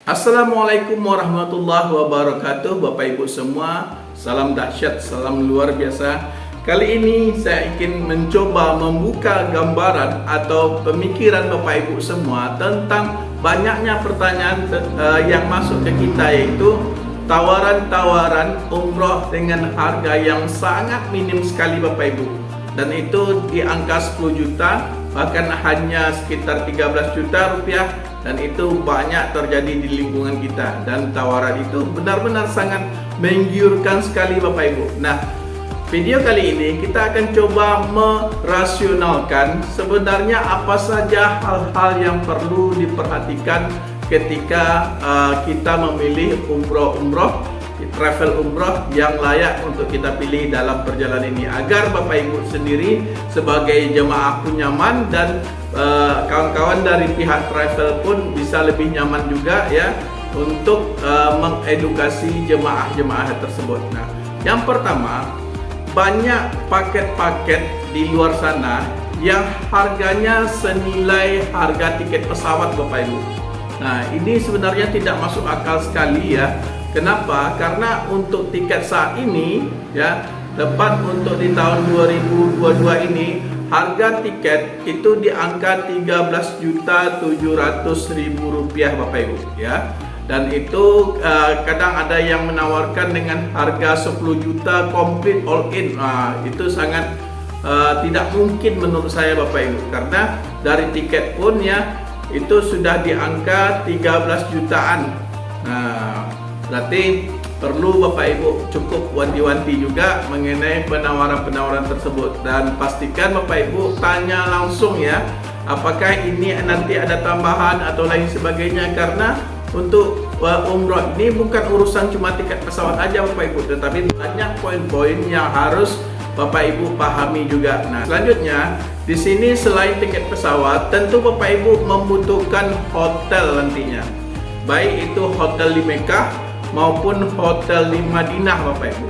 Assalamualaikum warahmatullahi wabarakatuh, Bapak Ibu semua. Salam dahsyat, salam luar biasa. Kali ini saya ingin mencoba membuka gambaran atau pemikiran Bapak Ibu semua tentang banyaknya pertanyaan yang masuk ke kita, yaitu tawaran-tawaran umroh dengan harga yang sangat minim sekali Bapak Ibu. Dan itu di angka 10 juta, bahkan hanya sekitar 13 juta rupiah. Dan itu banyak terjadi di lingkungan kita. Dan tawaran itu benar-benar sangat menggiurkan sekali Bapak Ibu. Nah, video kali ini kita akan coba merasionalkan sebenarnya apa saja hal-hal yang perlu diperhatikan ketika kita memilih umroh, travel umroh yang layak untuk kita pilih dalam perjalanan ini, agar Bapak Ibu sendiri sebagai jemaah pun nyaman dan kawan-kawan dari pihak travel pun bisa lebih nyaman juga ya untuk mengedukasi jemaah-jemaah tersebut. Nah, yang pertama, banyak paket-paket di luar sana yang harganya senilai harga tiket pesawat Bapak Ibu. Nah, ini sebenarnya tidak masuk akal sekali ya. Kenapa? Karena untuk tiket saat ini ya, tepat untuk di tahun 2022 ini, harga tiket itu di angka 13.700.000 rupiah Bapak Ibu ya. Dan itu kadang ada yang menawarkan dengan harga 10 juta komplit all in. Itu sangat tidak mungkin menurut saya Bapak Ibu, karena dari tiket pun ya itu sudah di angka 13 jutaan. Nah, berarti perlu Bapak Ibu cukup wanti-wanti juga mengenai penawaran-penawaran tersebut. Dan pastikan Bapak Ibu tanya langsung ya, apakah ini nanti ada tambahan atau lain sebagainya. Karena untuk umroh ini bukan urusan cuma tiket pesawat aja Bapak Ibu, tetapi banyak poin-poin yang harus Bapak Ibu pahami juga. Nah, selanjutnya di sini selain tiket pesawat, tentu Bapak Ibu membutuhkan hotel nantinya. Baik itu hotel di Mekah maupun hotel di Madinah Bapak Ibu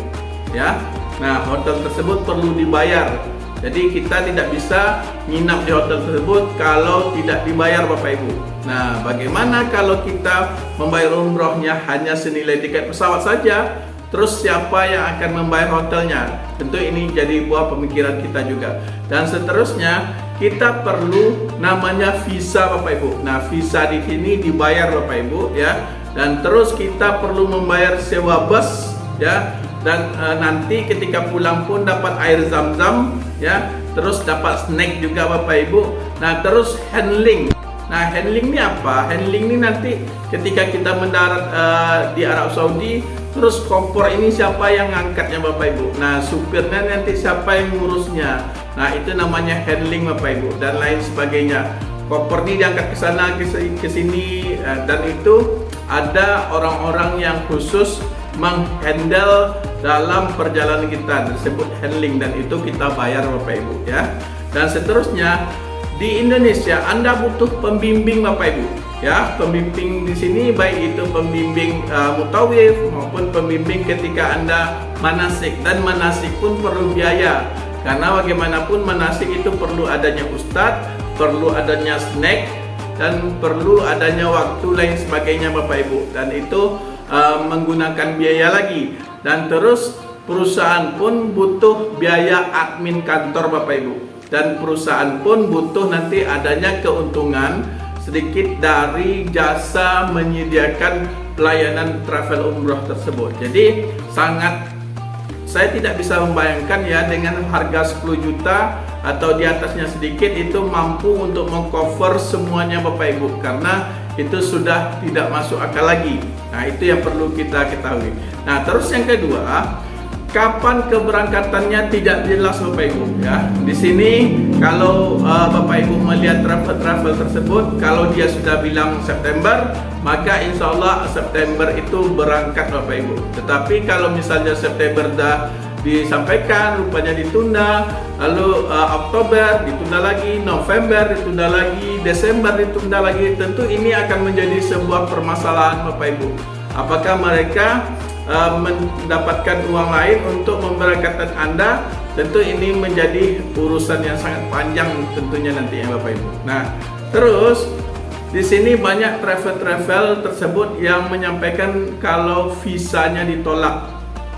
ya. Nah, hotel tersebut perlu dibayar. Jadi kita tidak bisa nginap di hotel tersebut kalau tidak dibayar Bapak Ibu. Nah, bagaimana kalau kita membayar umrohnya hanya senilai tiket pesawat saja? Terus siapa yang akan membayar hotelnya? Tentu ini jadi buah pemikiran kita juga. Dan seterusnya kita perlu namanya visa Bapak Ibu. Nah, visa di sini dibayar Bapak Ibu ya. Dan terus kita perlu membayar sewa bus ya. Dan nanti ketika pulang pun dapat air zam-zam ya. Terus dapat snack juga Bapak Ibu. Nah, terus handling. Nah, handling ini apa? Handling ini nanti ketika kita mendarat di Arab Saudi, terus kompor ini siapa yang ngangkatnya Bapak Ibu? Nah, supirnya nanti siapa yang ngurusnya? Nah, itu namanya handling Bapak Ibu dan lain sebagainya. Kompor ini diangkat ke sana ke sini dan itu ada orang-orang yang khusus menghandle dalam perjalanan kita, disebut handling, dan itu kita bayar Bapak Ibu ya. Dan seterusnya di Indonesia Anda butuh pembimbing Bapak Ibu ya. Pembimbing di sini baik itu pembimbing mutawif maupun pembimbing ketika Anda manasik, dan manasik pun perlu biaya. Karena bagaimanapun manasik itu perlu adanya ustadz, perlu adanya snack, dan perlu adanya waktu lain sebagainya Bapak Ibu. Dan itu menggunakan biaya lagi. Dan terus perusahaan pun butuh biaya admin kantor Bapak Ibu. Dan perusahaan pun butuh nanti adanya keuntungan sedikit dari jasa menyediakan pelayanan travel umroh tersebut. Jadi saya tidak bisa membayangkan ya dengan harga 10 juta atau di atasnya sedikit itu mampu untuk mengcover semuanya Bapak Ibu, karena itu sudah tidak masuk akal lagi. Nah, itu yang perlu kita ketahui. Nah, terus yang kedua, kapan keberangkatannya tidak jelas Bapak Ibu ya. Di sini kalau Bapak Ibu melihat travel tersebut, kalau dia sudah bilang September, maka insya Allah September itu berangkat Bapak Ibu. Tetapi kalau misalnya September dah disampaikan rupanya ditunda, lalu Oktober ditunda lagi, November ditunda lagi, Desember ditunda lagi, tentu ini akan menjadi sebuah permasalahan Bapak Ibu. Apakah mereka mendapatkan uang lain untuk memberangkatkan Anda? Tentu ini menjadi urusan yang sangat panjang tentunya nanti ya Bapak Ibu. Nah, terus di sini banyak travel tersebut yang menyampaikan kalau visanya ditolak.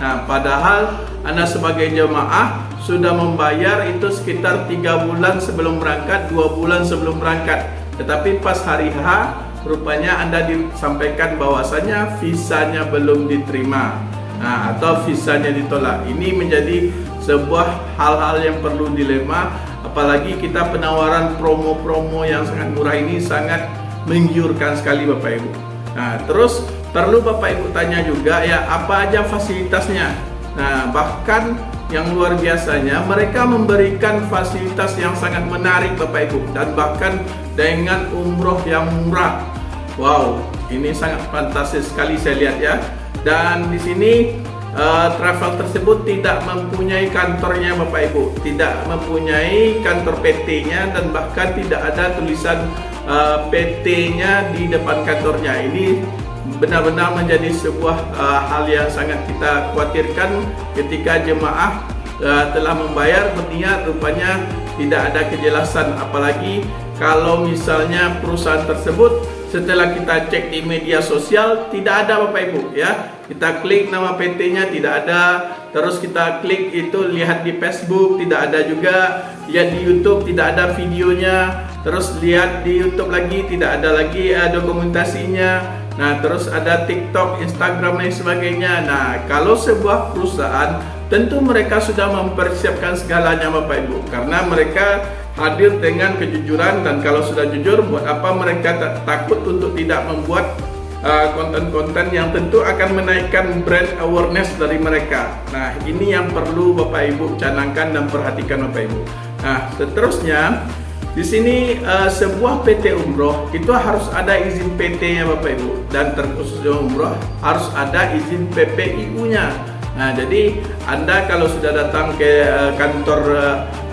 Nah, padahal Anda sebagai jemaah sudah membayar itu sekitar 3 bulan sebelum berangkat, 2 bulan sebelum berangkat. Tetapi pas hari H, rupanya Anda disampaikan bahwasanya visanya belum diterima, atau visanya ditolak. Ini menjadi sebuah hal-hal yang perlu dilema, apalagi kita penawaran promo-promo yang sangat murah ini sangat menggiurkan sekali Bapak Ibu. Nah, terus perlu Bapak Ibu tanya juga ya, apa aja fasilitasnya. Nah, bahkan yang luar biasanya mereka memberikan fasilitas yang sangat menarik Bapak Ibu, dan bahkan dengan umroh yang murah. Wow, ini sangat fantastis sekali saya lihat ya. Dan di sini travel tersebut tidak mempunyai kantornya Bapak Ibu, tidak mempunyai kantor PT-nya, dan bahkan tidak ada tulisan PT-nya di depan kantornya. Ini benar-benar menjadi sebuah hal yang sangat kita khawatirkan ketika jemaah telah membayar berniat, rupanya tidak ada kejelasan. Apalagi kalau misalnya perusahaan tersebut setelah kita cek di media sosial tidak ada Bapak Ibu ya, kita klik nama PT-nya tidak ada, terus kita klik itu lihat di Facebook tidak ada juga, lihat di YouTube tidak ada videonya, terus lihat di YouTube lagi tidak ada lagi dokumentasinya. Nah, terus ada TikTok, Instagram dan sebagainya. Nah, kalau sebuah perusahaan tentu mereka sudah mempersiapkan segalanya Bapak Ibu, karena mereka hadir dengan kejujuran, dan kalau sudah jujur, buat apa mereka takut untuk tidak membuat konten-konten yang tentu akan menaikkan brand awareness dari mereka. Nah, ini yang perlu Bapak Ibu canangkan dan perhatikan Bapak Ibu. Nah, seterusnya di sini sebuah PT umroh itu harus ada izin PT-nya Bapak Ibu, dan terkhusus umroh harus ada izin PPIU-nya. Nah, jadi Anda kalau sudah datang ke kantor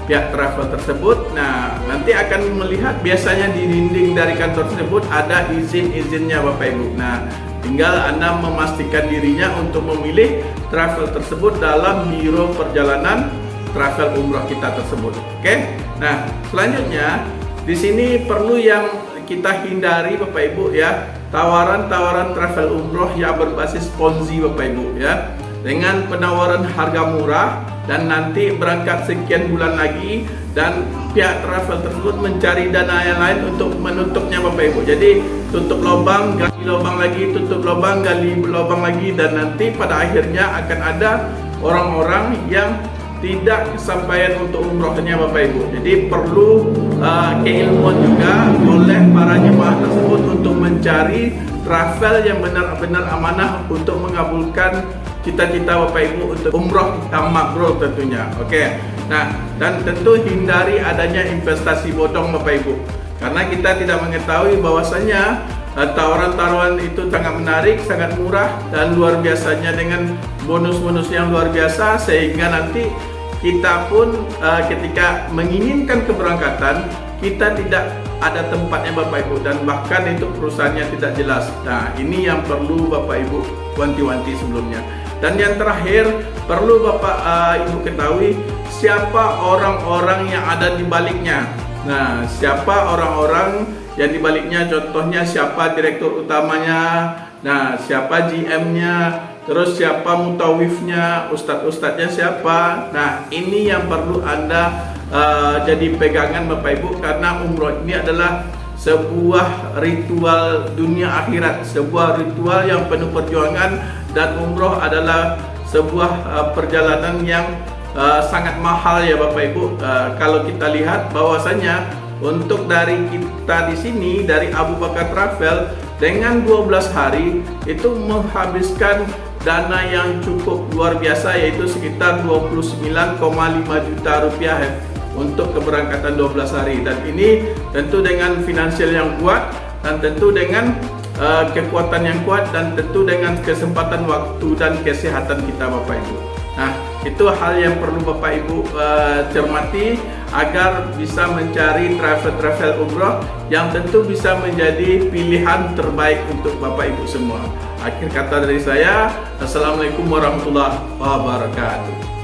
pihak travel tersebut, nah nanti akan melihat biasanya di dinding dari kantor tersebut ada izin-izinnya Bapak Ibu. Nah, tinggal Anda memastikan dirinya untuk memilih travel tersebut dalam biro perjalanan travel umroh kita tersebut. Oke. Nah, selanjutnya di sini perlu yang kita hindari Bapak Ibu ya, tawaran-tawaran travel umroh yang berbasis Ponzi Bapak Ibu ya, dengan penawaran harga murah dan nanti berangkat sekian bulan lagi, dan pihak travel tersebut mencari dana yang lain untuk menutupnya Bapak Ibu. Jadi tutup lubang, gali lubang lagi, tutup lubang, gali lubang lagi, dan nanti pada akhirnya akan ada orang-orang yang tidak kesampaian untuk umrohnya Bapak Ibu. Jadi perlu keilmuan juga oleh para jemaah tersebut untuk mencari travel yang benar-benar amanah untuk mengabulkan cita-cita Bapak Ibu untuk umroh yang mabrur tentunya. Oke. Nah, dan tentu hindari adanya investasi bodong Bapak Ibu, karena kita tidak mengetahui bahwasanya tawaran-tawaran itu sangat menarik, sangat murah, dan luar biasanya dengan bonus-bonus yang luar biasa, sehingga nanti kita pun ketika menginginkan keberangkatan kita tidak ada tempatnya Bapak Ibu, dan bahkan itu perusahaannya tidak jelas. Nah, ini yang perlu Bapak Ibu wanti-wanti sebelumnya. Dan yang terakhir perlu Bapak Ibu ketahui siapa orang-orang yang ada di baliknya. Nah, siapa orang-orang yang di baliknya, contohnya siapa direktur utamanya, nah siapa GM-nya, terus siapa mutawifnya, ustadz-ustadznya siapa. Nah, ini yang perlu Anda jadi pegangan Bapak Ibu, karena umroh ini adalah sebuah ritual dunia akhirat, sebuah ritual yang penuh perjuangan, dan umroh adalah sebuah perjalanan yang sangat mahal ya Bapak Ibu. Kalau kita lihat bahwasanya untuk dari kita di sini, dari Abu Bakar Travel, dengan 12 hari itu menghabiskan dana yang cukup luar biasa, yaitu sekitar 29,5 juta rupiah untuk keberangkatan 12 hari. Dan ini tentu dengan finansial yang kuat, dan tentu dengan kekuatan yang kuat, dan tentu dengan kesempatan waktu dan kesehatan kita Bapak Ibu. Nah, itu hal yang perlu Bapak Ibu cermati agar bisa mencari travel umroh yang tentu bisa menjadi pilihan terbaik untuk Bapak Ibu semua. Akhir kata dari saya, Assalamualaikum warahmatullahi wabarakatuh.